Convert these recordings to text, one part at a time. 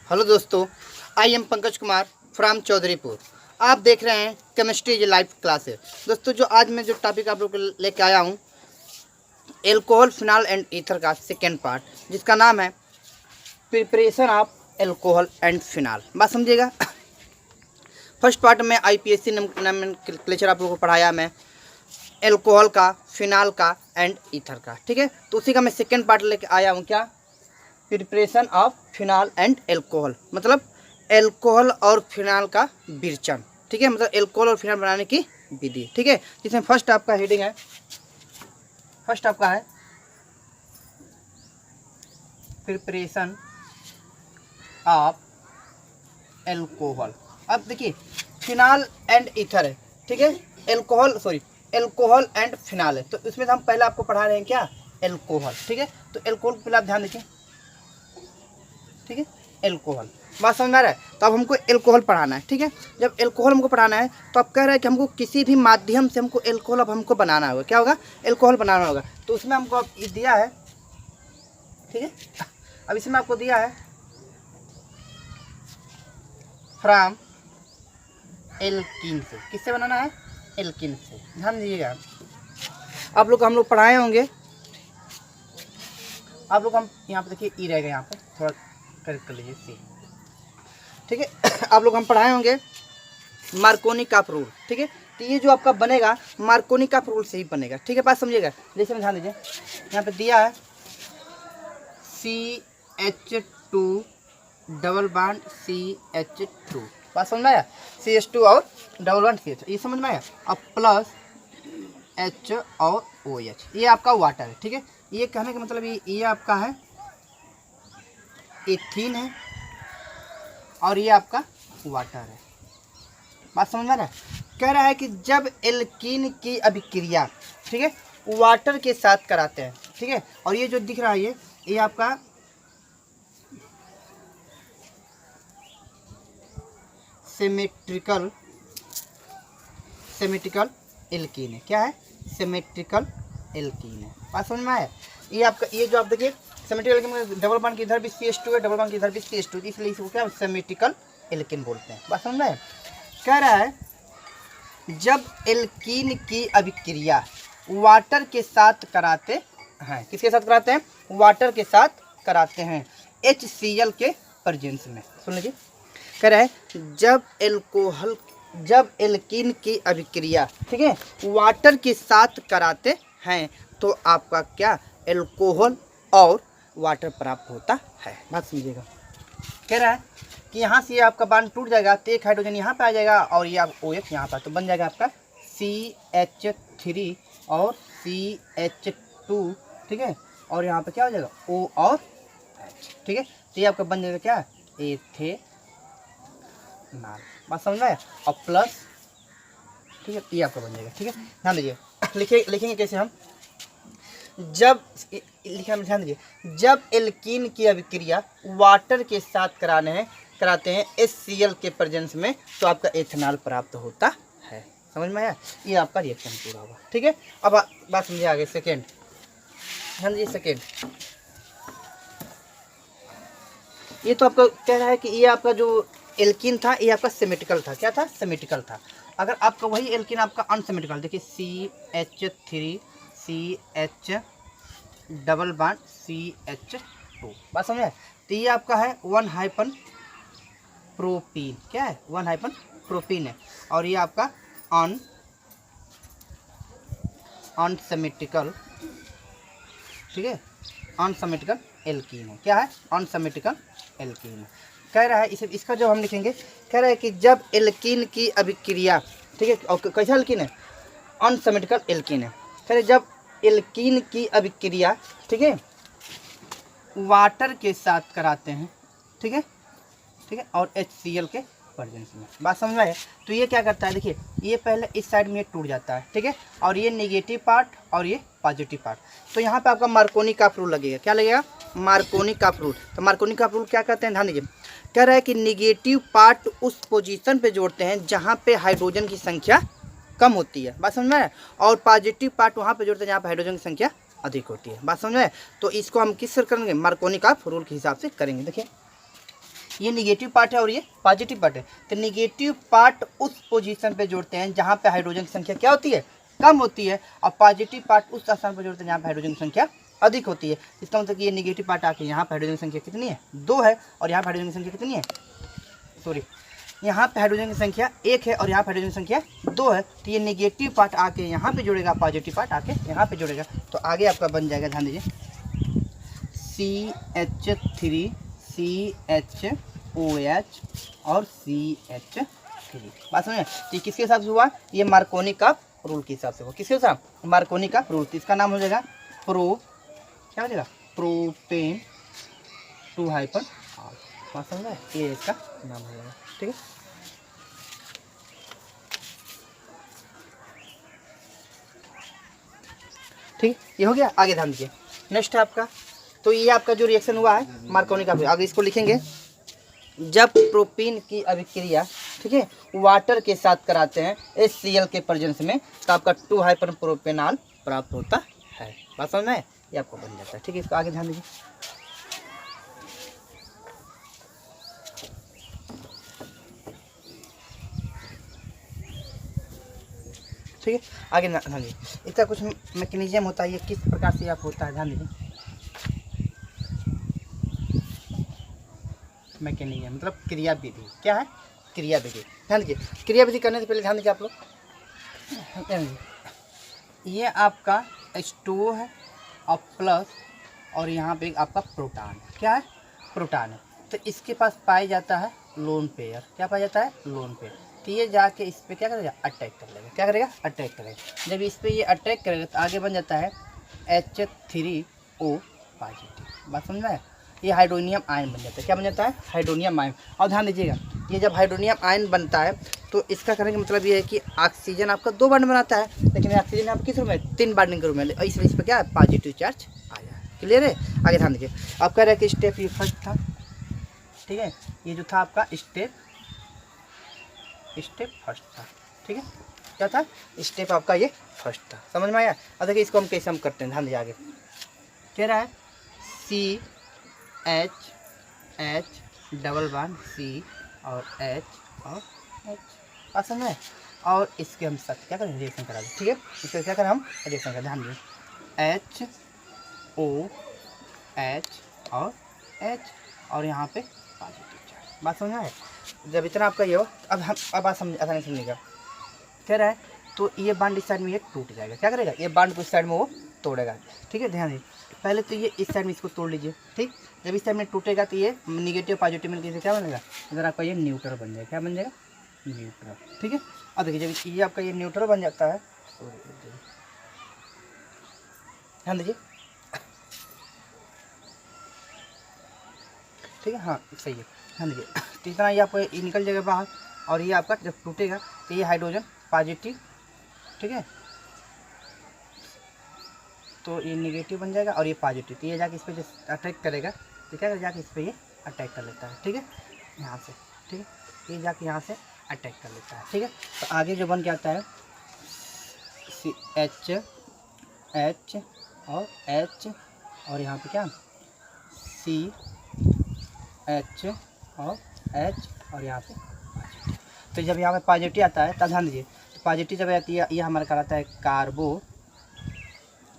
Hello दोस्तों, I am Pankaj Kumar from Chaudharipur. आप देख रहे हैं केमिस्ट्री लाइव क्लासेस। दोस्तों, जो आज मैं जो टॉपिक आप लोग को लेके आया हूँ, एल्कोहल, फिनाल एंड ईथर का सेकेंड पार्ट, जिसका नाम है preparation of alcohol and phenol. बात समझिएगा। फर्स्ट पार्ट में आईपीएससी नोमेनक्लेचर आप लोगों को पढ़ाया मैं, एल्कोहल का, फिनाल का एंड ईथर का। ठीक है, तो उसी का मैं सेकेंड पार्ट लेके आया हूँ। क्या? Preparation of phenol and alcohol, मतलब एल्कोहल और फिनाल का विरचन। ठीक है, मतलब एल्कोहल और फिनाल बनाने की विधि। ठीक है, जिसमें फर्स्ट आपका हेडिंग है, फर्स्ट आपका है प्रिपरेशन ऑफ एल्कोहल। अब देखिए, फिनाल एंड ईथर है। ठीक है, एल्कोहल एंड फिनाल है। तो इसमें हम पहले आपको पढ़ा रहे हैं क्या? एल्कोहल। ठीक है, तो एल्कोहल पहले आप ध्यान दीजिए। ठीक है, एल्कोहल, बात समझ में आ रहा है? तो अब हमको एल्कोहल पढ़ाना है। ठीक है, जब एल्कोहल हमको पढ़ाना है तो आप कह रहे हैं कि हमको किसी भी माध्यम से हमको एल्कोहल अब हमको बनाना होगा। क्या होगा? एल्कोहल बनाना होगा। तो उसमें हमको अब दिया है, ठीक है, अब इसमें आपको दिया है फ्रॉम एल्कीन से। किससे बनाना है? एल्कीन से। ध्यान दीजिएगा, आप लोग हम लोग पढ़ाए होंगे। आप लोग हम यहाँ पे देखिए, ई रहेगा, यहाँ पर थोड़ा करेक्ट कर लीजिए, सी। ठीक है, आप लोग हम पढ़ाए होंगे मार्कोनी का रूल। ठीक है, तो ये जो आपका बनेगा मार्कोनी का रूल से ही बनेगा। ठीक है, बात समझिएगा। जैसे में ध्यान दीजिए, यहाँ पे दिया है CH2 डबल बॉन्ड CH2। बात समझ में आया? CH2 और डबल बॉन्ड CH, ये समझ में आया? अब प्लस H और OH, ये आपका वाटर है। ठीक है, ये कहने का मतलब ये आपका है एथीन है और ये आपका वाटर है। बात समझ में आ रहा है? कह रहा है कि जब एल्कीन की अभिक्रिया, ठीक है, वाटर के साथ कराते हैं, ठीक है, और ये जो दिख रहा है ये आपका सिमेट्रिकल एल्कीन है। क्या है? सिमेट्रिकल एल्कीन है। बात समझ में आया? ये आपका, ये जो आप देखिए सिमेट्रिकल एल्कीन, डबल बॉन्ड की इधर भी CH2 है, डबल बॉन्ड की इधर भी CH2, इसलिए इसको क्या सिमेट्रिकल एल्कीन बोलते हैं। बात समझ में आया? कह रहा है जब एल्कीन की अभिक्रिया वाटर के साथ कराते हैं, किसके साथ कराते हैं? वाटर के साथ कराते हैं, HCl के प्रेजेंस में। सुन लीजिए, कह रहा है जब एल्कीन की अभिक्रिया, ठीक है, वाटर के साथ कराते हैं तो आपका क्या? एल्कोहल और वाटर प्राप्त होता है। बात समझिएगा। कह रहा है कि यहाँ से आपका बॉन्ड टूट जाएगा तो एक हाइड्रोजन यहाँ पे आ जाएगा और ये आप OH यहाँ पर, तो बन जाएगा आपका CH3 और CH2। ठीक है, और यहाँ पे क्या हो जाएगा? O और H। ठीक है, तो ये आपका बन जाएगा क्या? एथेनॉल। बात समझ में आया? और प्लस, ठीक है, ये आपका बन जाएगा। ठीक है, ध्यान दीजिए, लिखेंगे कैसे हम? जब लिखा में ध्यान दीजिए, जब एल्कीन की अभिक्रिया वाटर के साथ कराते हैं HCl के प्रेजेंस में तो आपका एथेनॉल प्राप्त होता है। समझ में आया? ये आपका रिएक्शन पूरा होगा। ठीक है, अब बात समझिए आगे। सेकेंड, ध्यान दीजिए, सेकेंड, ये तो आपका कह रहा है कि ये आपका जो एल्कीन था ये आपका सिमेट्रिकल था। क्या था? सिमेट्रिकल था। अगर आपका वही एल्कीन आपका अनसिमेट्रिकल, देखिए CH3 CH double bond CH2। बात समझ में? तो ये आपका है 1 हाइपन प्रोपीन। क्या है? 1 हाइपन प्रोपीन है, और ये आपका अनसिमेट्रिकल, ठीक है, अनसिमेट्रिकल एल्कीन है। क्या है? अनसिमेट्रिकल एल्कीन है। कह रहा है इसे, इसका जो हम लिखेंगे, कह रहा है कि जब एल्कीन की अभिक्रिया, ठीक है, और कैसा एल्कीन है? अनसिमेट्रिकल एल्कीन है। कह रहे जब एल्कीन की अभिक्रिया, ठीक है, वाटर के साथ कराते हैं, ठीक है, ठीक है, और HCl के प्रेजेंस में। बात समझ में आया? तो ये क्या करता है, देखिए, ये पहले इस साइड में टूट जाता है, ठीक है, और ये नेगेटिव पार्ट और ये पॉजिटिव पार्ट, तो यहाँ पे आपका मार्कोनी का रूल लगेगा। क्या लगेगा? मार्कोनी का रूल। तो मार्कोनी का रूल क्या कहते हैं? ध्यान दीजिए, कह रहा है कि नेगेटिव पार्ट उस पोजीशन पे जोड़ते हैं जहाँ पे हाइड्रोजन की संख्या कम होती है। बात समझ में आया? और पॉजिटिव पार्ट वहाँ पे जोड़ते हैं जहाँ पे हाइड्रोजन की संख्या अधिक होती है। बात समझ में आया? तो इसको हम किस से करेंगे? मार्कोनी का रूल के हिसाब से करेंगे। देखिए, ये निगेटिव पार्ट है और ये पॉजिटिव पार्ट है। तो निगेटिव पार्ट उस पोजीशन पे जोड़ते हैं जहाँ पे हाइड्रोजन की संख्या क्या होती है, कम होती है, और पॉजिटिव पार्ट उस स्थान पर जोड़ते हैं जहाँ पे हाइड्रोजन की संख्या अधिक होती है। इसका मतलब कि ये निगेटिव पार्ट आके यहाँ पे हाइड्रोजन की संख्या कितनी है, 2 है, और यहाँ पे हाइड्रोजन की संख्या कितनी है, सॉरी, यहाँ पे हाइड्रोजन की संख्या 1 है और यहाँ पे हाइड्रोजन की संख्या 2 है। तो ये निगेटिव पार्ट आके यहाँ पे जुड़ेगा, पॉजिटिव पार्ट आके यहाँ पे जुड़ेगा। तो आगे आपका बन जाएगा, ध्यान दीजिए, CH3 CHOH और CH3। बात समझे, ये किसके हिसाब से हुआ, ये मार्कोनी का रूल के हिसाब से हुआ। किसके हिसाब, मार्कोनी का रूल। तो इसका नाम हो जाएगा क्या हो जाएगा, प्रोपेन 2 हाइफन R। बात समझ रहे, ये इसका नाम हो जाएगा। ठीक है, ठीक, ये हो गया। आगे ध्यान दीजिए, नेक्स्ट है आपका, तो ये आपका जो रिएक्शन हुआ है मार्कोनी का, आगे इसको लिखेंगे, जब प्रोपीन की अभिक्रिया, ठीक है, वाटर के साथ कराते हैं HCl के प्रेजेंस में, तो आपका 2 हाइपर प्रोपेनॉल प्राप्त होता है। बात समझ में, ये आपको बन जाता है। ठीक है, इसको आगे ध्यान दीजिए, ठीक है, आगे ध्यान दीजिए, इसका कुछ मैकेनिज्म होता है, ये किस प्रकार से आप होता है, ध्यान दीजिए, मैकेनिज्म मतलब क्रिया विधि। क्या है, क्रिया विधि। ध्यान दीजिए, क्रिया विधि करने से पहले ध्यान दीजिए आप लोग, ध्यान दीजिए, ये आपका H2O है और प्लस, और यहाँ पे आपका प्रोटॉन है। क्या है, प्रोटॉन है। तो इसके पास पाया जाता है लोन पेयर। क्या पाया जाता है, लोन पेयर। तो ये जाके इस पर क्या करेगा, अटैक कर लेगा। क्या करेगा, अटैक करेगा। जब इस पर ये अटैक करेगा तो आगे बन जाता है H3O पॉजिटिव। बात समझ में, ये हाइड्रोनियम आयन बन जाता है। क्या बन जाता है, हाइड्रोनियम आयन। और ध्यान दीजिएगा, ये जब हाइड्रोनियम आयन बनता है तो इसका कहने का मतलब ये है कि ऑक्सीजन आपका 2 बॉन्ड बनाता है, लेकिन ऑक्सीजन आप किस रूप में, 3 बॉन्डिंग के रूप में, इसलिए इस पर क्या है, पॉजिटिव चार्ज आया। क्लियर है, आगे ध्यान दीजिए। अब कह रहे हैं कि स्टेप ये फर्स्ट था, ठीक है, ये जो था आपका स्टेप फर्स्ट था। ठीक है, क्या था, स्टेप आपका ये फर्स्ट था। समझ में आया। अब देखिए इसको हम कैसे हम करते हैं, ध्यान दीजिए, आगे कह रहा है CH डबल बॉन्ड C और H और H, पसंद है। और इसके हम साथ क्या करें, रिएक्शन करा दें। ठीक है, इसके क्या करें, हम रिएक्शन करें। ध्यान दीजिए, HOH और H, और यहाँ पे पॉजिटिव चार्ज। बात समझ में आए। जब इतना आपका ये हो, अब बात समझ आसानी समझिएगा। कह रहा है तो ये बांड इस साइड में ये टूट जाएगा। क्या करेगा, ये बांड को इस साइड में वो तोड़ेगा। ठीक है, ध्यान दीजिए, पहले तो ये इस साइड में इसको तोड़ लीजिए। ठीक, जब इस साइड में टूटेगा तो ये निगेटिव पॉजिटिव मिलकर क्या बनेगा, इधर आपका ये न्यूट्रल बन जाएगा। क्या बन जाएगा, न्यूट्रल। ठीक है, अब देखिए जब ये आपका ये न्यूट्रल बन जाता है, ध्यान दीजिए, ठीक है, हाँ सही है, ध्यान दीजिए। तो इतना ये आपको ये निकल जाएगा बाहर, और ये आपका जब टूटेगा तो ये हाइड्रोजन पॉजिटिव, ठीक है, तो ये नेगेटिव बन जाएगा और ये पॉजिटिव। तो ये जाके इस पर अटैक करेगा, तो क्या जाके इस पर ये अटैक कर लेता है। ठीक है, यहाँ से, ठीक है, ये जाके यहाँ से अटैक कर लेता है। ठीक है, तो आगे जो बन के आता है CH और H, और यहाँ पे क्या CH और H, और यहाँ पे पॉजिटिव। तो जब यहाँ पे पॉजिटिव आता है तब ध्यान दीजिए, तो पॉजिटिव जब आती है ये हमारा कहलाता है कार्बो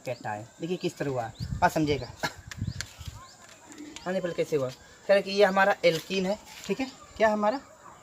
कैटायन। देखिए किस तरह हुआ, बात समझिएगा। आने पर कैसे हुआ, कह रहे कि ये हमारा एल्कीन है। ठीक है, क्या हमारा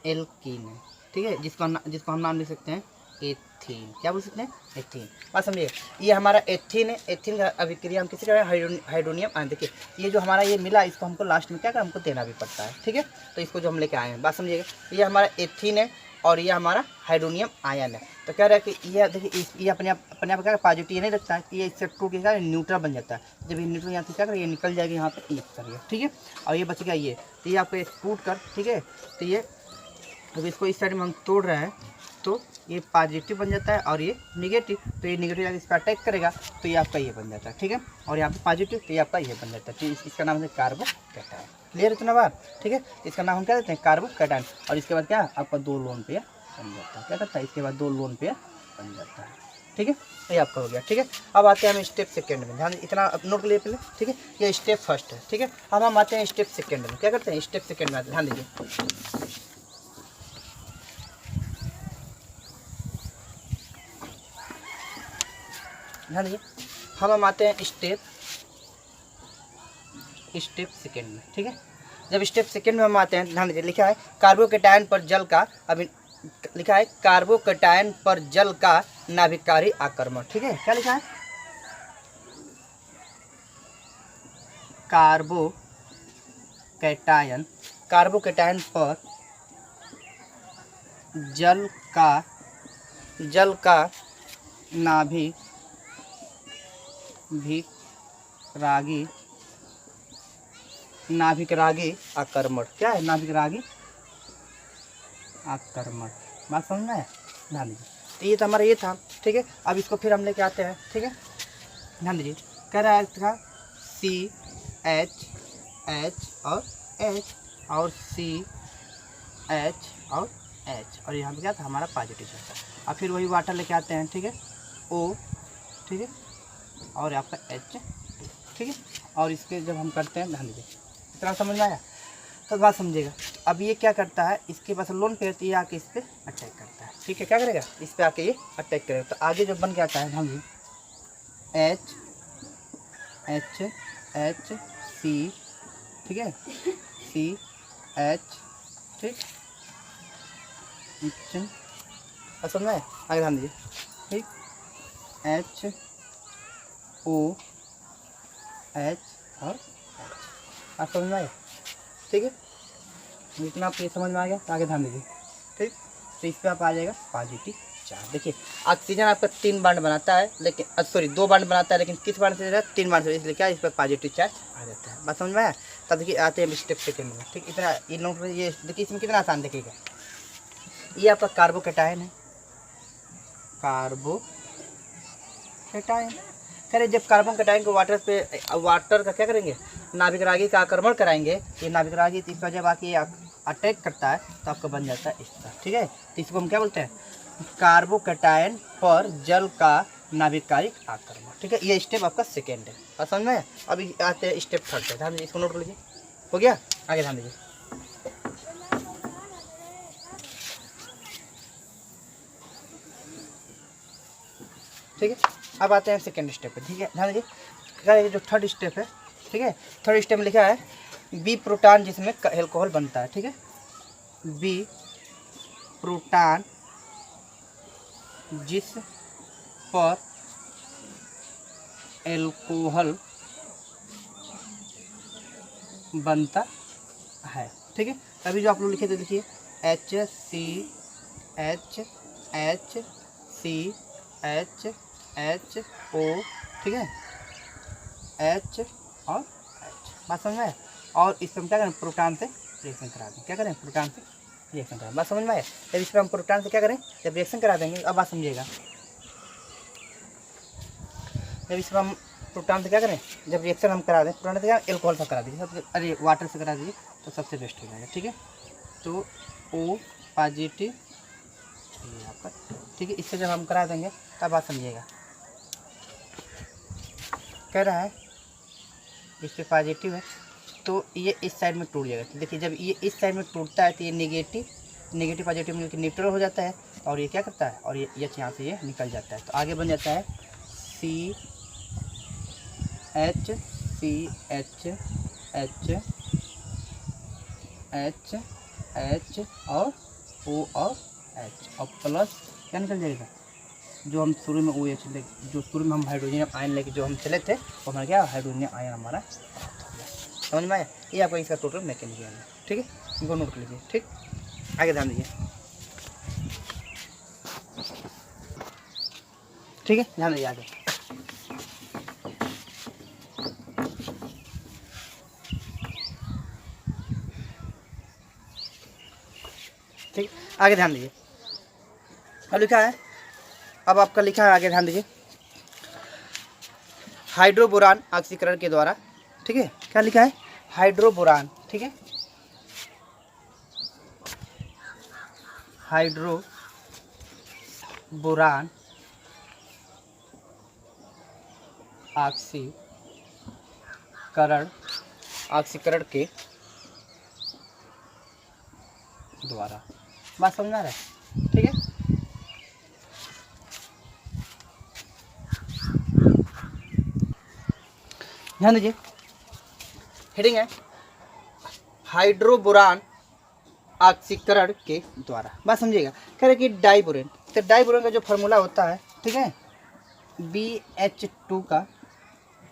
एल्कीन है। ठीक है, जिसको हम नाम ले सकते हैं एथीन। क्या बोल सकते हैं, एथीन। बात समझिए, ये हमारा एथीन है। एथीन का अभिक्रिया हम किसी का हाइड्रोनियम आयन। देखिए ये जो हमारा ये मिला, इसको हमको लास्ट में क्या कर हमको देना भी पड़ता है। ठीक है, तो इसको जो हम लेके आए हैं, बात समझिएगा, ये हमारा एथीन है और ये हमारा हाइड्रोनियम आयन है। तो कह रहा है कि ये देखिए ये अपने आप क्या पॉजिटिव नहीं रखता है, कि ये इससे टूट के न्यूट्रल बन जाता है। जब ये न्यूट्रल यहाँ से क्या करें, ये निकल जाएगा यहाँ पे एक करिए। ठीक है, और ये बच गया ये, तो ये आपको टूट कर, ठीक है, तो ये अब इसको इस साइड में हम तोड़ रहे हैं तो ये पॉजिटिव बन जाता है और ये निगेटिव। तो ये निगेटिव इस पर अटैक करेगा तो ये आपका ये बन जाता है। ठीक है, और यहाँ पे पॉजिटिव तो ये आपका ये बन जाता है। तो इसका नाम है कार्बो कैटायन। क्लियर है इतना बात। ठीक है, इसका नाम हम क्या देते हैं, कार्बो कैटायन। और इसके बाद क्या आपका 2 लोन पेयर बन जाता है। क्या करता है, इसके बाद 2 लोन पेयर बन जाता है। ठीक है, ये आपका हो गया। ठीक है, अब आते हैं हम स्टेप सेकेंड में, ध्यान इतना नोट कर लिए पहले। ठीक है, ये स्टेप फर्स्ट है। ठीक है, अब हम आते हैं स्टेप सेकेंड में। क्या करते हैं, स्टेप सेकेंड में आते हैं, ध्यान दीजिए। ध्यान दीजिए, हम आते हैं स्टेप सेकेंड में। ठीक है, जब स्टेप सेकेंड में हम आते हैं, ध्यान दीजिए, लिखा है कार्बोकेटायन पर जल का, अभी लिखा है कार्बोकेटायन पर जल का नाभिकारी आक्रमण। ठीक है, क्या लिखा है, कार्बोकेटायन पर जल का नाभिकरागी आक्रमण। क्या है, नाभिकरागी आक्रमण, बात समझ में है, ध्यान दीजिए। तो ये तो हमारा ये था। ठीक है, अब इसको फिर हम लेके आते हैं। ठीक है, ध्यान दीजिए, कह रहा है था CH और H और CH और H, और यहाँ पे क्या था हमारा पॉजिटिव था। अब फिर वही वाटर लेके आते हैं। ठीक है, O, ठीक है, और आपका H, ठीक है, और इसके जब हम करते हैं, ध्यान दीजिए, इतना समझ में आया, तो बात समझिएगा। अब ये क्या करता है, इसके पास लोन पे रहती है, आके इस पर अटैक करता है। ठीक है, क्या करेगा, इस पर आके ये अटैक करेगा। तो आगे जो बन के आता है, ध्यान दीजिए, H C, ठीक है, CH, ठीक, समझ में आगे, ध्यान दीजिए, ठीक, HO H और H, आप समझ में आए। ठीक है, जितना आप ये समझ में आ गया, तो आगे ध्यान दीजिए। ठीक, तो इस पर आप आ जाएगा पॉजिटिव चार्ज। देखिए, ऑक्सीजन आपका 3 बॉन्ड बनाता है, लेकिन सॉरी 2 बॉन्ड बनाता है, लेकिन किस बॉन्ड से, 3 बॉन्ड से, इसलिए क्या इस पर पॉजिटिव चार्ज आ जाता है। बात समझ में आया। तब देखिए आते हैं स्टेप सेकेंड में। ठीक, इतना ये नोट, ये देखिए इसमें कितना आसान देखिएगा। ये आपका कार्बोकेटायन है, कार्बोकेटायन। करें जब कार्बन कैटायन को वाटर का क्या करेंगे, नाभिकरागी का आक्रमण कराएंगे। ये नाभिकरागी इस पर जब आके अटैक करता है, तो आपका बन जाता है इसका। ठीक है, तो इसको हम क्या बोलते हैं, कार्बोकेटायन पर जल का नाभिकारी आक्रमण। ठीक है, ये स्टेप आपका सेकेंड है, बात समझ में। अभी आते हैं स्टेप थर्ड पे, ध्यान दीजिए, इसको नोट कर लीजिए। हो गया, आगे ध्यान दीजिए। ठीक है, अब आते हैं सेकेंड स्टेप पे। ठीक है, ध्यान दीजिए, जो थर्ड स्टेप है, ठीक है, थर्ड स्टेप में लिखा है बी प्रोटॉन जिसमें एल्कोहल बनता है। ठीक है, बी प्रोटॉन जिस पर एल्कोहल बनता है। ठीक है, अभी जो आप लोग लिखे थे, देखिए HCHO, ठीक है, H और H, बात समझ में आए। और इस पर हम क्या करें, प्रोटॉन से रिएक्शन करा दें। क्या करें, प्रोटॉन से रिएक्शन करा, बात समझ में आए। जब इस पर हम प्रोटॉन से क्या करें, जब रिएक्शन करा देंगे, अब बात समझिएगा, जब इस पर हम प्रोटॉन से क्या करें, जब रिएक्शन हम करा दें, प्रोटॉन से क्या एल्कोहल से करा दीजिए, अरे वाटर से करा दीजिए, तो सबसे बेस्ट हो जाएगा। ठीक है, तो O पॉजिटिव ये आपका। ठीक है, इससे जब हम करा देंगे, तब बात समझिएगा। कह रहा है इस पर पॉजिटिव है, तो ये इस साइड में टूट जाएगा। देखिए, जब ये इस साइड में टूटता है, तो ये नेगेटिव पॉजिटिव मिलकर न्यूट्रल हो जाता है, और ये क्या करता है, और ये यहाँ से ये निकल जाता है। तो आगे बन जाता है CH और O और H, और प्लस क्या निकल जाएगा, जो हम शुरू में OH जो शुरू में हम हाइड्रोजन आयन लेके जो हम चले थे, वो हमारा क्या हाइड्रोजन आयन हमारा समझ में आया। ये आपका इसका टोटल मैकेनिज्म है। ठीक है, इनको नोट कर लीजिए। ठीक, आगे ध्यान दीजिए। ठीक है, ध्यान दीजिए आगे। ठीक, आगे ध्यान दीजिए। अब लिखा है, अब आपका लिखा है आगे ध्यान दीजिए, हाइड्रोबोरान ऑक्सीकरण के द्वारा। ठीक है, क्या लिखा है, हाइड्रोबोरान। ठीक है, हाइड्रोबोरान ऑक्सीकरण ऑक्सीकरण के द्वारा। बात समझ आ रहा है? ठीक है, ध्यान दीजिए। हेडिंग है हाइड्रोबोरान ऑक्सीकरण के द्वारा। बात समझिएगा। कह रहे कि डाइबोरेन, तो डाइबोरेन का जो फार्मूला होता है, ठीक है, BH2 का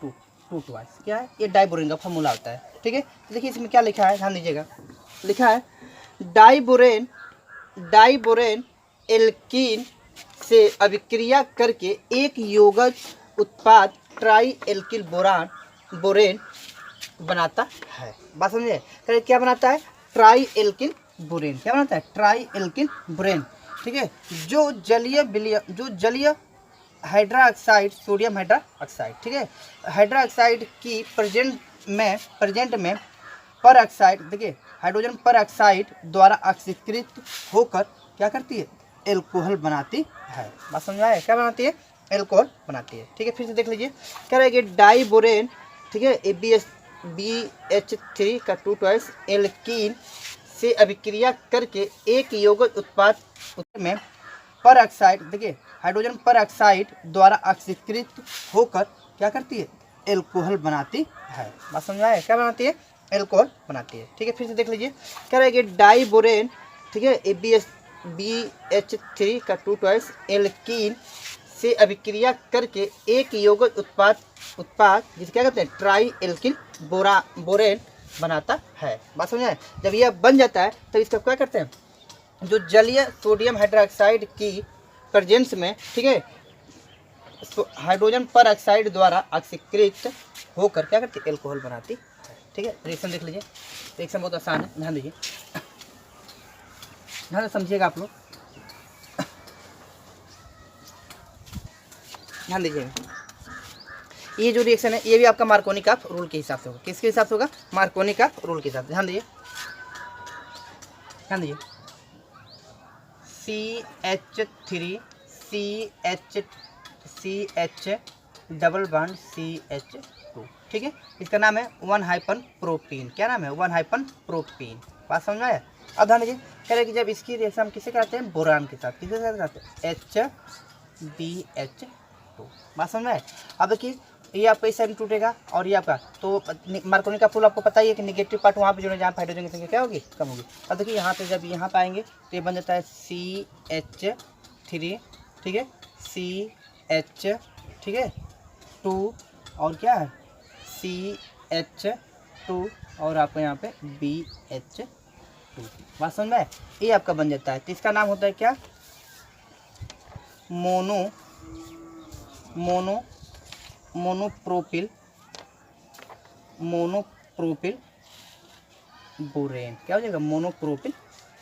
टू ट्वाइस क्या है, ये डाइबोरेन का फार्मूला होता है। ठीक है, तो देखिए इसमें क्या लिखा है, ध्यान दीजिएगा। लिखा है डाइबोरेन एल्कीन से अभिक्रिया करके एक यौगिक उत्पाद ट्राई एल्किल बोरेन बनाता है। बात समझे? क्या बनाता है? Try alkyl borane. क्या बनाता है? Try alkyl borane. ठीक है, जो जलीय हाइड्रोक्साइड, सोडियम हाइड्रोक्साइड, ठीक है, हाइड्रोक्साइड की प्रेजेंट में पर ऑक्साइड, देखिए हाइड्रोजन पर ऑक्साइड द्वारा ऑक्सीकृत होकर क्या करती है? एल्कोहल बनाती है। बात समझ आया? क्या बनाती है? एल्कोहल बनाती है। ठीक है, फिर से देख लीजिए। कह रहे हैं कि डाइबोरेन, ठीक है, BH3 का 2 ट्वाइस एल्कीन से अभिक्रिया करके एक यौगिक उत्पाद में पर ऑक्साइड, देखिए हाइड्रोजन पर ऑक्साइड द्वारा ऑक्सीकृत होकर क्या करती है? एल्कोहल बनाती है। बात समझ आया? क्या बनाती है? एल्कोहल बनाती है। ठीक है, फिर से देख लीजिए। कह रहे हैं कि डाइबोरेन, ठीक है, BH3 का 2 ट्वाइस एल्कीन से अभिक्रिया करके एक यौगिक उत्पाद जिसे क्या कहते हैं? ट्राई एल्किल बोरेन बनाता है। बात समझ आए? जब यह बन जाता है तब इसका क्या करते हैं? जो जलीय सोडियम हाइड्रोक्साइड की प्रेजेंस में, ठीक है, हाइड्रोजन पर ऑक्साइड द्वारा ऑक्सीकृत होकर क्या करती है? एल्कोहल बनाती है। ठीक है, रिएक्शन देख लीजिए। रिएक्शन बहुत आसान है, ध्यान दीजिए, ध्यान से समझिएगा आप लोग, ध्यान दीजिएगा। ये जो रिएक्शन है ये भी आपका मार्कोनी का रूल के हिसाब से होगा। किसके हिसाब से होगा? मार्कोनी का रूल के हिसाब से। ध्यान दीजिए, ध्यान दीजिए। CH3 CH double bond CH2, ठीक है, इसका नाम है 1-प्रोपीन। क्या नाम है? 1-प्रोपीन। बात समझ में आया? अब ध्यान दीजिए। कह रहे कि जब इसकी रिएक्शन हम किससे कराते हैं? बोरान के साथ। किसके साथ कराते हैं? HBH2। बात समझ में आया? अब देखिए ये आपका इस साइड टूटेगा और ये आपका, तो मार्कोनी का फूल आपको पता ही है कि नेगेटिव पार्ट वहाँ पे जो है, जहाँ हाइड्रोजन की संख्या क्या होगी? कम होगी। अब देखिए यहाँ पे जब यहाँ पे आएंगे तो ये बन जाता है CH3, ठीक है, CH, ठीक है, 2 और क्या है? CH2 और आपको यहाँ पे BH2। बात समझ में? ये आपका बन जाता है। तो इसका नाम होता है क्या? मोनोप्रोपिल बोरेन। क्या हो जाएगा? मोनोप्रोपिल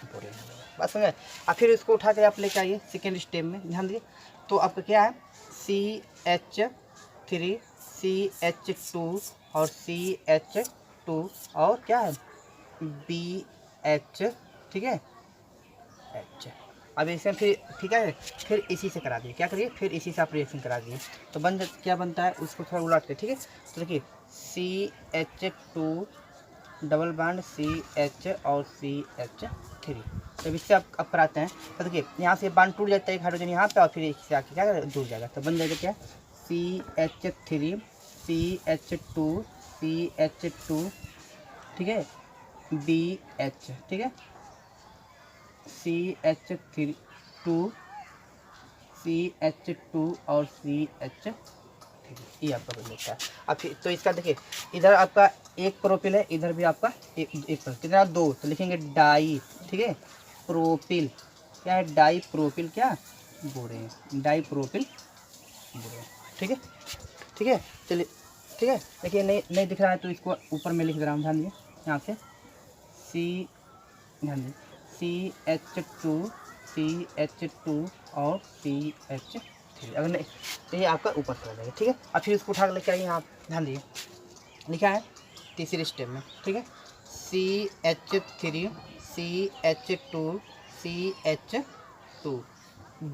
बोरेन। बात समझ? और फिर इसको उठा कर आप लेकर आइए सेकेंड स्टेप में। ध्यान दीजिए, तो आपका क्या है? CH3 CH2 और CH2 और क्या है? BH, ठीक है, H। अब इसमें फिर, ठीक है, फिर इसी से करा दिए। क्या करिए? फिर इसी से आप रिएक्शन करा दिए तो क्या बनता है? उसको थोड़ा उलट के, ठीक है, तो देखिए CH2 डबल बॉन्ड CH और CH3। जब इससे आप कराते हैं तो देखिए यहाँ से बॉन्ड टूट जाता है, एक हाइड्रोजन यहाँ पे, और फिर इससे आके क्या दूर जाएगा, तो बन जाएगा क्या? CH3 CH2 CH2, ठीक है, BH, ठीक है, CH2 CH2 और CH3, ये आपका बन जाता है। अब फिर तो इसका देखिए, इधर आपका एक प्रोपिल है, इधर भी आपका एक कितना? 2, तो लिखेंगे डाई, ठीक है, प्रोपिल। क्या है? डाई प्रोपिल क्या? बोरेन। Dipropyl borane. ठीक है, ठीक है, चलिए, ठीक है। देखिए नहीं दिख रहा है तो इसको ऊपर में लिख दे रहा हूँ, ध्यान दीजिए। यहाँ से ध्यान दीजिए, CH2 और CH3। अगर नहीं तो ये आपका ऊपर चला जाएगा, ठीक है। अब फिर इसको उठा कर लेके आइए आप, ध्यान दीजिए, लिखा है तीसरे स्टेप में, ठीक है, CH3 CH2 CH2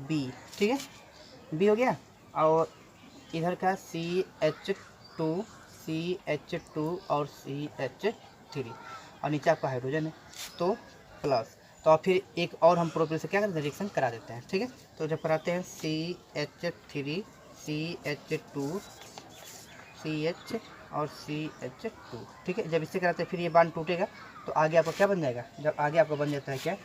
B, ठीक है, B हो गया। और इधर का CH2 CH2 और CH3 और नीचे आपका हाइड्रोजन है तो प्लस। तो अब फिर एक और हम प्रोपेल से क्या करते हैं, रिएक्शन करा देते हैं। ठीक है, तो जब कराते हैं CH3 CH2 CH और CH2, ठीक है, जब इससे कराते हैं फिर ये बांड टूटेगा तो आगे आपका क्या बन जाएगा, जब आगे आपका बन जाता है क्या,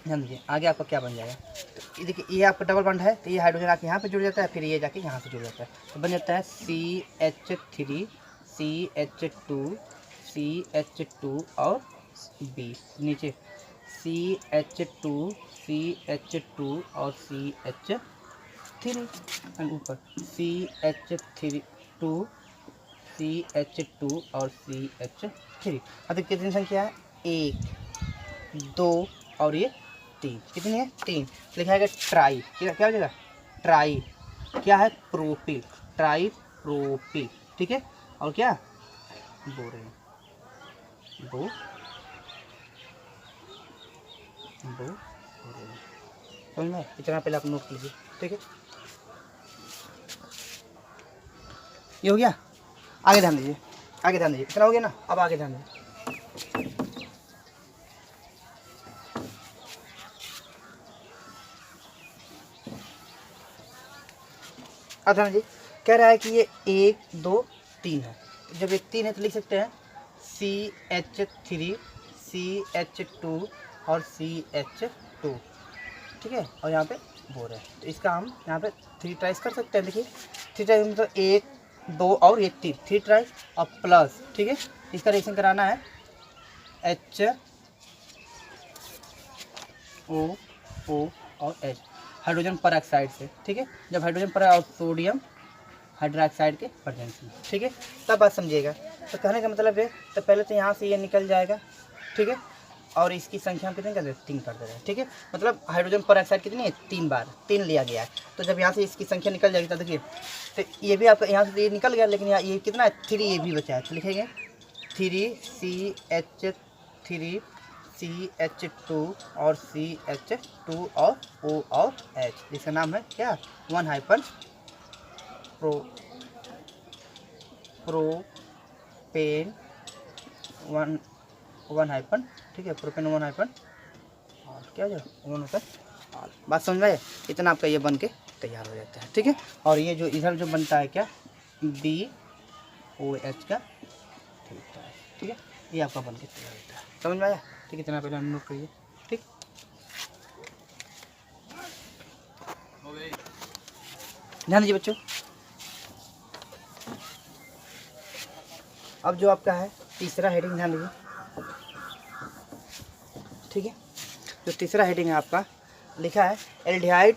ध्यान दीजिए, आगे आपका क्या बन जाएगा, तो ये देखिए ये आपका डबल बॉन्ड है तो ये हाइड्रोजन आके यहाँ पे जुड़ जाता है, फिर ये जाके यहाँ से जुड़ जाता है तो बन जाता है CH3 CH2 CH2 और B, नीचे CH2 CH2 और CH3 एंड ऊपर CH2 CH2 और CH3। अब कितनी संख्या है, 1 2 और ये 3, कितनी है 3, लिखा है ट्राई, क्या हो जाएगा ट्राई, क्या है प्रोपिल, ट्राई प्रोपिल, ठीक है, और क्या बोरेन, बो बोरेन, समझ में, इतना पहले आप नोट कीजिए। ठीक है, ये हो गया, आगे ध्यान दीजिए, आगे ध्यान दीजिए, इतना हो गया ना, अब आगे ध्यान दीजिए। अब ध्यान दीजिए, कह रहा है कि ये 1 2 3 है, जब ये 3 है तो लिख सकते हैं CH3 CH2 और CH2, ठीक है, और यहाँ पे बोर है तो इसका हम यहाँ पे 3 ट्राइस कर सकते हैं। देखिए 3 ट्राइस मतलब 1 2 और 1 3 ट्राइस और प्लस, ठीक है, इसका रिएक्शन कराना है HO और H, हाइड्रोजन पर ऑक्साइड से, ठीक है, जब हाइड्रोजन पर और सोडियम हाइड्रोक्साइड के प्रेजेंस में, ठीक है, तब बात समझिएगा। तो कहने का मतलब है तो पहले तो यहाँ से ये निकल जाएगा, ठीक है, और इसकी संख्या हम कितनी कर देते हैं, 3 कर दे रहे हैं, ठीक है, मतलब हाइड्रोजन पर ऑक्साइड कितनी है 3 बार 3 लिया गया है, तो जब यहाँ से इसकी संख्या निकल जाएगी तो देखिए तो ये भी आपका यहाँ से ये निकल गया, लेकिन यहाँ ये कितना है 3 ये भी बचा है, तो लिखेंगे 3 CH3 CH2 और CH2 और O और H, जिसका नाम है क्या 1 हाइपन प्रोपेन 1 हाइपन, ठीक है, प्रोपेन 1 हाइपन और क्या जो 1 हाइपन, बात समझ में, इतना आपका ये बन के तैयार हो जाता है। ठीक है, और ये जो इधर जो बनता है क्या BOH का, ठीक है, ये आपका बन के तैयार होता है, समझ में आया। ठीक है, इतना पहले नोट करिए। ठीक, ध्यान दीजिए बच्चों, अब जो आपका है तीसरा हेडिंग ध्यान दीजिए, ठीक है, जो तीसरा हेडिंग है आपका लिखा है एल्डिहाइड,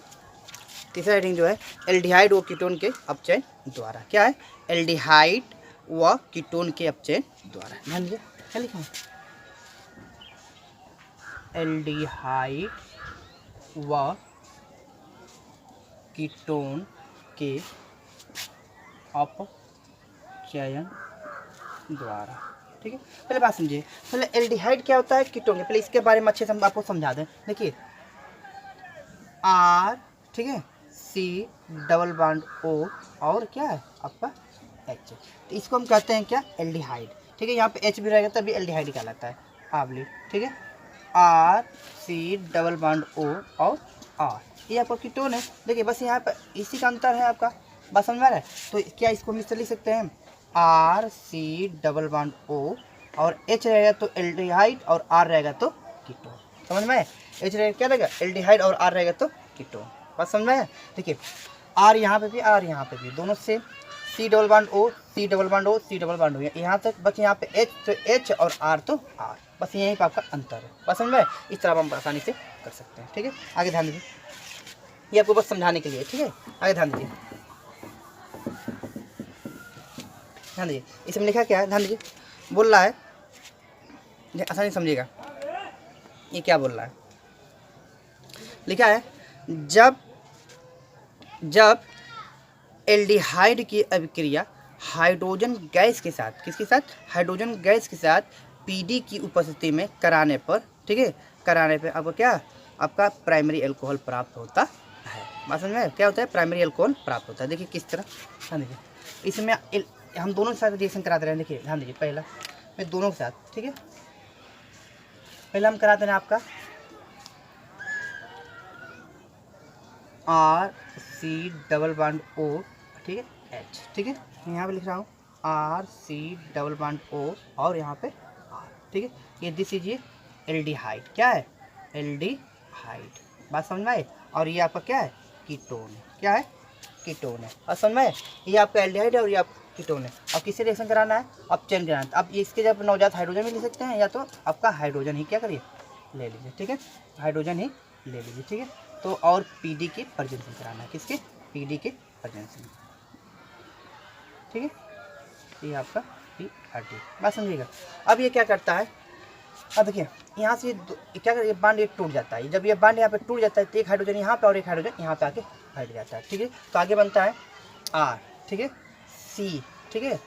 तीसरा हेडिंग जो है एल्डिहाइड व कीटोन के अपचयन द्वारा, क्या है एल्डिहाइड व कीटोन के अपचयन द्वारा, ध्यान दीजिए क्या लिखा है एल्डिहाइड व कीटोन के अपचयन द्वारा। ठीक है, पहले बात समझिए, पहले एल्डिहाइड क्या होता है, कीटोन के, पहले इसके बारे में अच्छे से हम आपको समझा दें। देखिए R, ठीक है, C डबल बॉन्ड O और क्या है आपका H, तो इसको हम कहते हैं क्या एल्डिहाइड। ठीक है, यहाँ पे H भी रहेगा तभी एल्डिहाइड कहलाता है, आबली, ठीक है, R C double bond O और R, ये आपका कीटोन है। देखिए बस यहाँ पर इसी का अंतर है आपका, बस समझ में आ रहा है। तो क्या इसको हम इस तरह लिख सकते हैं R C double bond O और H रहेगा तो एल्डिहाइड और R रहेगा तो कीटोन, समझ में आया। H रहेगा क्या रहेगा एल्डिहाइड और R रहेगा तो कीटोन, बात समझ में आया। देखिए R यहाँ पे भी R यहाँ पे भी दोनों से C double bond O C double bond O C double bond हो गया यहाँ तक, बस यहाँ पे H तो H और R तो R, बस यहीं पर आपका अंतर है, बस समझ में, इस तरह हम आसानी से कर सकते हैं। ठीक है, आगे ध्यान दीजिए, ये आपको बस समझाने के लिए, ठीक है, आगे ध्यान दीजिए, ध्यान दीजिए, इसमें लिखा क्या है, ध्यान दीजिए, बोल रहा है आसानी समझिएगा, ये क्या बोल रहा है, लिखा है जब एल्डिहाइड की अभिक्रिया हाइड्रोजन गैस के साथ, किसके साथ, हाइड्रोजन गैस के साथ PD की उपस्थिति में कराने पर, ठीक है, कराने पे आपको क्या, आपका प्राइमरी अल्कोहल प्राप्त होता है, बात समझ में? क्या होता है, प्राइमरी अल्कोहल प्राप्त होता है। देखिए किस तरह, ध्यान दीजिए, इसमें हम दोनों के साथ रिएक्शन कराते रहे हैं। देखिए ध्यान दीजिए, पहला मैं दोनों के साथ, ठीक है, पहला हम कराते हैं आपका RC⋯O, ठीक है, H, ठीक है, यहाँ पे लिख रहा हूँ RC⋯O और यहाँ पे R, ठीक है, ये दिस इज ये एल्डिहाइड, क्या है, एल्डिहाइड, बात समझ में आए। और ये आपका क्या है, कीटोन है, क्या है, कीटोन है, और समझ में, ये आपका एल्डिहाइड है और ये आपका कीटोन है। और किससे रिएक्शन कराना है, अब चेन कराना है। अब इसके जब नवजात हाइड्रोजन भी ले सकते हैं या तो आपका हाइड्रोजन ही क्या करिए ले लीजिए, ठीक है, हाइड्रोजन ही ले लीजिए, ठीक है। तो और पीडी की प्रेजेंस कराना है, किसके, पीडी के प्रेजेंस में, ठीक है, ये आपका पीआरटी, बात समझिएगा। अब ये क्या करता है, अब देखिए यहाँ से क्या कर, ये बांड ये टूट जाता है। जब ये बांड यहाँ पे टूट जाता है तो एक हाइड्रोजन यहाँ पे और एक हाइड्रोजन यहाँ पे आके बैठ जाता है, ठीक है। तो आगे बनता है R, ठीक है, C, ठीक है,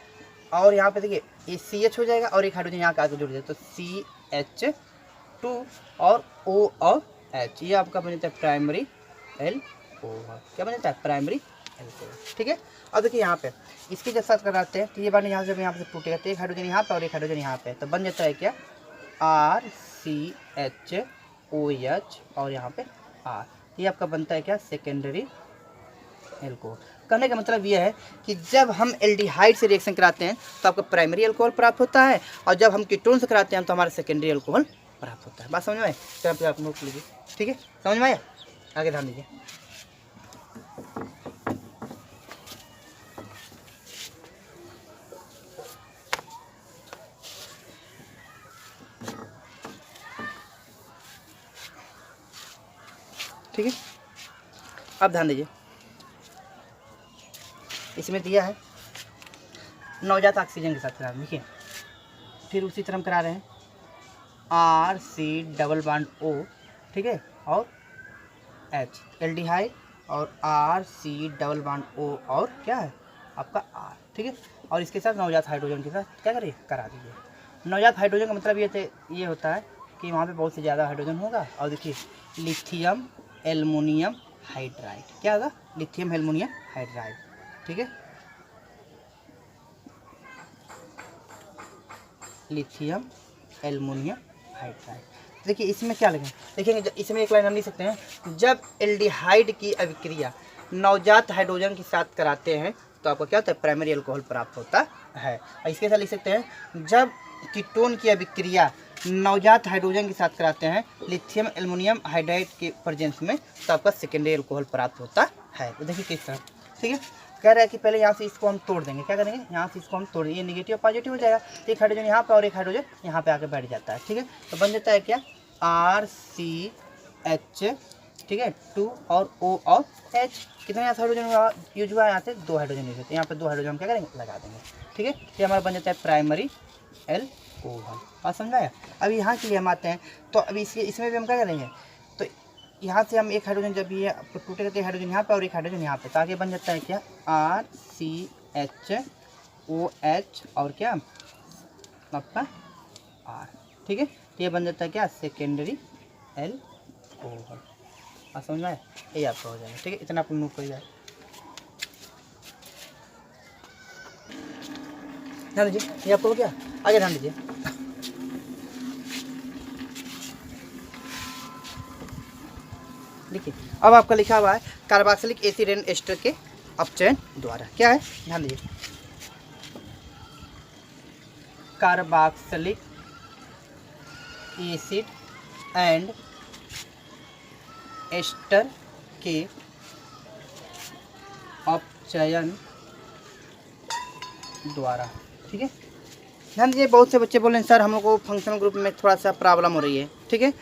और यहाँ पे देखिए ये CH हो जाएगा और एक हाइड्रोजन यहाँ का आगे जुड़ जाएगा तो CH2 और O और H, ये आपका बन जाता है प्राइमरी अल्कोहल, क्या बन जाता है, प्राइमरी अल्कोहल, ठीक है। अब देखिए यहाँ पे इसके जब साथ कराते हैं तो ये बांड यहाँ जब यहाँ पे टूटेगा तो एक हाइड्रोजन यहाँ पे और एक हाइड्रोजन यहाँ पे, तो बन जाता है क्या, RCHOH और यहाँ पे R, ये आपका बनता है क्या, सेकेंडरी एल्कोहल। कहने का मतलब यह है कि जब हम एल्डिहाइड से रिएक्शन कराते हैं तो आपका प्राइमरी अल्कोहल प्राप्त होता है और जब हम कीटोन से कराते हैं तो हमारा सेकेंडरी अल्कोहल प्राप्त होता है। बात समझ में आए, तो आप नोट लीजिए, ठीक है, समझ में आया, आगे ध्यान दीजिए। ठीक है, अब ध्यान दीजिए, इसमें दिया है नवजात ऑक्सीजन के साथ करा, देखिए फिर उसी तरह हम करा रहे हैं RC⋯O, ठीक है, और H, एल्डिहाइड और RC⋯O और क्या है आपका R, ठीक है, और इसके साथ नवजात हाइड्रोजन के साथ क्या करिए, करा दीजिए। नवजात हाइड्रोजन का मतलब ये होता है कि वहाँ पे बहुत से ज़्यादा हाइड्रोजन होगा और देखिए लिथियम एल्युमिनियम हाइड्राइड, क्या होगा, लिथियम एल्युमिनियम हाइड्राइड, ठीक है, लिथियम एल्युमिनियम हाइड्राइड। देखिए इसमें क्या लिखें, देखेंगे इसमें एक लाइन हम लिख सकते हैं, जब एल्डिहाइड की अभिक्रिया नवजात हाइड्रोजन के साथ कराते हैं तो आपको क्या होता है, प्राइमरी अल्कोहल प्राप्त होता है। और इसके साथ लिख सकते हैं, जब कीटोन की अभिक्रिया नवजात हाइड्रोजन के साथ कराते हैं लिथियम एल्युमिनियम हाइड्राइड के प्रेजेंस में तो आपका सेकेंडरी अल्कोहल प्राप्त होता है। तो देखिए किस तरह, ठीक है, कह रहा है कि पहले यहाँ से इसको हम तोड़ देंगे, क्या करेंगे, यहाँ से इसको हम तोड़ देंगे, ये नेगेटिव पॉजिटिव हो जाएगा, एक हाइड्रोजन यहाँ पे और एक हाइड्रोजन यहाँ पे आके बैठ जाता है, ठीक है, तो बन जाता है क्या, RCH, ठीक है, 2 और O और H, कितने यहाँ से हाइड्रोजन यूज हुआ है, यहाँ से 2 हाइड्रोजन यूज होते हैं, यहाँ पे 2 हाइड्रोजन हम क्या करेंगे, लगा देंगे, ठीक है, ये हमारा बन जाता है प्राइमरी अल्कोहल। बात समझाया। अब यहाँ के लिए हम आते हैं तो अभी इसमें भी हम क्या करेंगे, तो यहाँ से हम एक हाइड्रोजन जब ये टूटेगा तो हाइड्रोजन यहाँ पे और एक हाइड्रोजन यहाँ पे, तो आगे बन जाता है क्या, RCHOH और क्या आपका R, ठीक है, तो ये बन जाता है क्या, सेकेंडरी अल्कोहल। समझ में आया, ये आपका हो जाएगा, ठीक है, इतना आपको नोट कर जाए, ध्यान दीजिए, ये आपको हो गया, आगे ध्यान दीजिए। देखिए अब आपका लिखा हुआ है कार्बोक्सिलिक एसिड एंड एस्टर के अपचयन द्वारा, क्या है, ध्यान दीजिए, कार्बोक्सिलिक एसिड एंड एस्टर के अपचयन द्वारा, ठीक है, ध्यान दीजिए। बहुत से बच्चे बोले सर हम लोग को फंक्शनल ग्रुप में थोड़ा सा प्रॉब्लम हो रही है, ठीक है,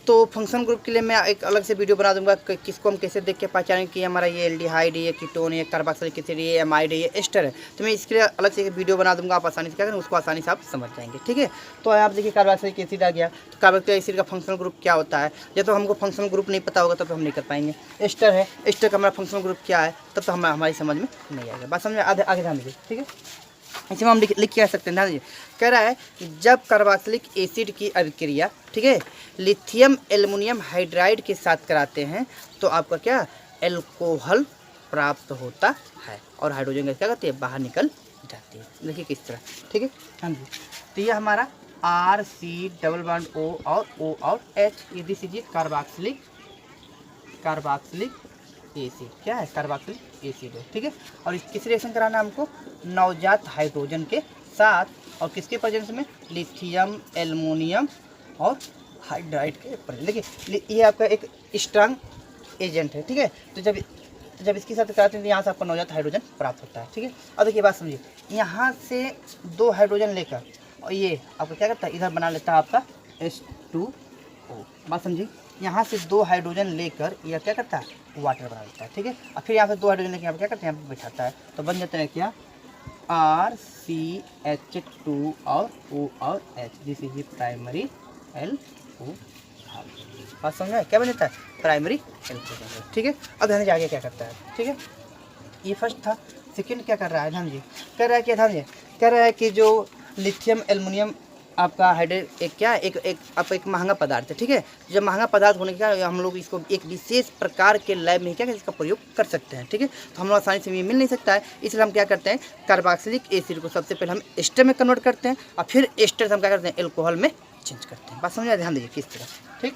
तो फंक्शनल ग्रुप के लिए मैं एक अलग से वीडियो बना दूंगा कि किसको हम कैसे देख के पहचानें कि हमारा ये एल्डिहाइड है, ये कीटोन है, कार्बोक्सिलिक एसिड, ये एमाइड है, ये एस्टर है, तो मैं इसके लिए अलग से एक वीडियो बना दूंगा, आप आसानी से क्या करें, उसको आसानी से आप समझ जाएंगे, ठीक है। तो आप देखिए कार्बोक्सिलिक एसिड आ गया, तो कार्बोक्सिलिक एसिड का फंक्शनल ग्रुप क्या होता है, या तो हमको फंक्शनल ग्रुप नहीं पता होगा तब तो हम नहीं कर पाएंगे। एस्टर है, एस्टर का हमारा फंक्शनल ग्रुप क्या है तब तो हमारी समझ में नहीं आएगा। बात समझ में, आगे ध्यान दीजिए, ठीक है, इसमें हम लिख के आ सकते हैं, ध्यान दीजिए, कह रहा है कि जब कार्बोक्सिलिक एसिड की अभिक्रिया, ठीक है, लिथियम एल्युमिनियम हाइड्राइड के साथ कराते हैं तो आपका क्या, एल्कोहल प्राप्त होता है और हाइड्रोजन गैस क्या करती है, बाहर निकल जाती है। देखिए किस तरह, ठीक है। हाँ जी, तो ये हमारा RC डबल बॉन्ड O और O और H, ये दिस इज कार्बोक्सिलिक एसिड, क्या है, कार्बोक्सिलिक एसिड है, ठीक है। और इस किस रिएक्शन कराना है हमको, नवजात हाइड्रोजन के साथ और किसके प्रेजेंस में, लिथियम एल्युमिनियम और हाइड्राइड के प्रेजेंस। देखिए ये आपका एक स्ट्रांग एजेंट है, ठीक है। तो जब इसके साथ कराते हैं तो यहाँ से आपको नवजात हाइड्रोजन प्राप्त होता है, ठीक है। अब देखिए बात समझिए, यहाँ से 2 हाइड्रोजन लेकर और ये आपको क्या करता है, इधर बना लेता है आपका H2O। बात समझिए, यहाँ से 2 हाइड्रोजन लेकर यह क्या करता है, वाटर बना लेता है, ठीक है। और फिर यहाँ से 2 हाइड्रोजन लेकर यहाँ पर क्या करते हैं, यहाँ पर बैठाता है, तो बन जाता है क्या, RCH2 और O और H, this is primary LO। बात समझ में, क्या बन जाता है, प्राइमरी एल्कोहल, ठीक है। अब ध्यान दीजिए आगे क्या करता है, ठीक है। ये फर्स्ट था। सेकंड क्या कर रहा है, ध्यान दीजिए, कह रहा है क्या, ध्यान दीजिए, कह रहा है कि जो लिथियम एल्युमिनियम आपका हाइड्रेट एक क्या है, एक आपका एक महंगा पदार्थ है, ठीक है। जब महंगा पदार्थ होने का हम लोग इसको एक विशेष प्रकार के लैब में क्या इसका प्रयोग कर सकते हैं, ठीक है। तो हम लोग आसानी से ये मिल नहीं सकता है, इसलिए हम क्या करते हैं, कार्बोक्सिलिक एसिड को सबसे पहले हम एस्टर में कन्वर्ट करते हैं और फिर एस्टर से हम क्या करते हैं, एल्कोहल में चेंज करते हैं। बात समझ में, ध्यान दीजिए किस तरह, ठीक।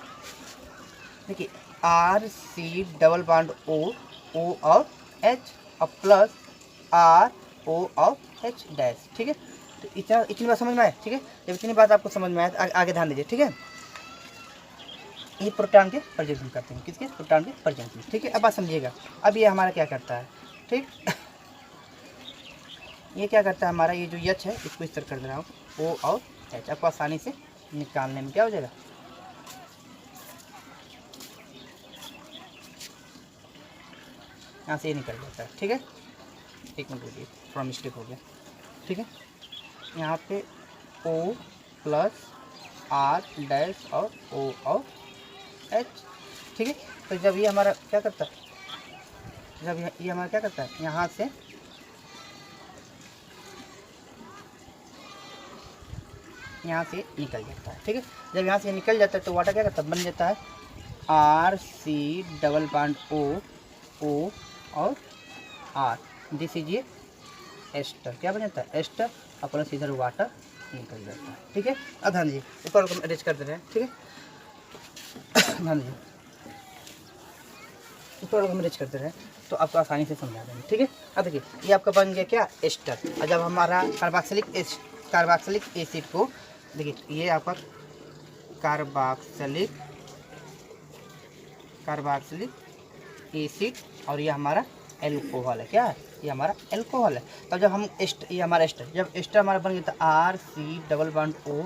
देखिए RC डबल बॉन्ड O और H और प्लस RO और H डैश, ठीक है। तो इतनी बात समझ में आए, ठीक है। जब इतनी बात आपको समझ में आए आगे ध्यान दीजिए, ठीक है। ये प्रोटॉन के प्रेजेंस में करते हैं, किसके, प्रोटॉन के प्रेजेंस में, ठीक है। अब बात समझिएगा, अब ये हमारा क्या करता है, ठीक। ये क्या करता है हमारा, ये जो H है इसको इस तरह कर दे रहा हूँ, O और H, आपको आसानी से निकालने में क्या हो जाएगा, यहाँ से ये निकल जाता है, ठीक है। एक मिनट रुकिए, थोड़ा मिस्टेक हो गया, ठीक है। यहाँ पे O प्लस R डैश और O और H, ठीक है। तो जब ये हमारा क्या करता है, जब ये हमारा क्या करता है, यहाँ से निकल जाता है, ठीक है। जब यहाँ से निकल जाता है तो वाटर क्या करता है, बन जाता है RC डबल बॉन्ड O और R, दिस इज ये एस्टर, क्या बन जाता है, एस्टर और प्लस इधर वाटर निकल जाता है, ठीक है। अब ध्यान दीजिए, ऊपर हम अरेंज कर दे रहे हैं, ठीक है। ध्यान दीजिए, ऊपर हम अरेंज कर दे रहे हैं तो आपको आसानी से समझा देंगे, ठीक है। अब देखिए ये आपका बन गया क्या, एस्टर। और जब हमारा कार्बोक्सिलिक एसिड को, देखिए ये आपका कार्बोक्सिलिक एसिड और ये हमारा एल्कोहल है, क्या है, ये हमारा एल्कोहल है। तब जब हम ये हमारा एस्टर, जब एस्टर हमारा बन गया तो RC डबल बॉन्ड O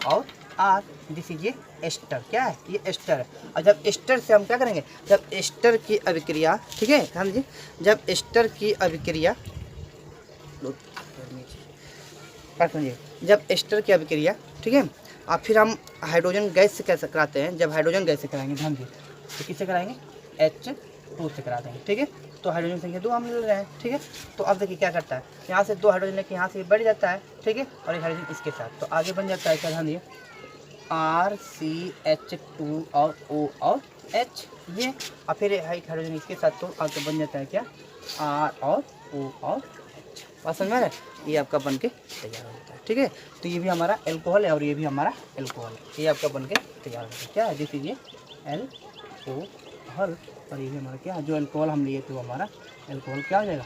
और R, दिस इज ये एस्टर, क्या है, ये एस्टर है। और जब एस्टर से हम क्या करेंगे, जब एस्टर की अभिक्रिया, ठीक है, ध्यान दीजिए, जब एस्टर की अभिक्रिया, जब एस्टर की अभिक्रिया, ठीक है, और फिर हम हाइड्रोजन गैस से कैसे कराते हैं, जब हाइड्रोजन गैस से कराएंगे, ध्यान दीजिए, तो किससे कराएंगे, H2 से करा देंगे, ठीक है। तो हाइड्रोजन संख्या 2 हम ले रहे हैं, ठीक है। तो अब देखिए क्या करता है, यहाँ से 2 हाइड्रोजन लेके यहाँ से बढ़ जाता है, ठीक है, और एक हाइड्रोजन इसके साथ, तो आगे बन जाता है क्या, ध्यान दिए, RCH2 और O और H, ये और फिर एक हाइड्रोजन इसके साथ, तो आगे बन जाता है क्या, R और O और H। बात समझ में आ रहा है, ये आपका बन के तैयार हो जाता है, ठीक है। तो ये भी हमारा एल्कोहल है और ये भी हमारा एल्कोहल है, ये आपका बन के तैयार हो जाता है, क्या है, दिस इज ये एल्कोहल। और ये भी हमारा क्या, जो एल्कोहल हम लिए थे वो हमारा एल्कोहल क्या हो जाएगा,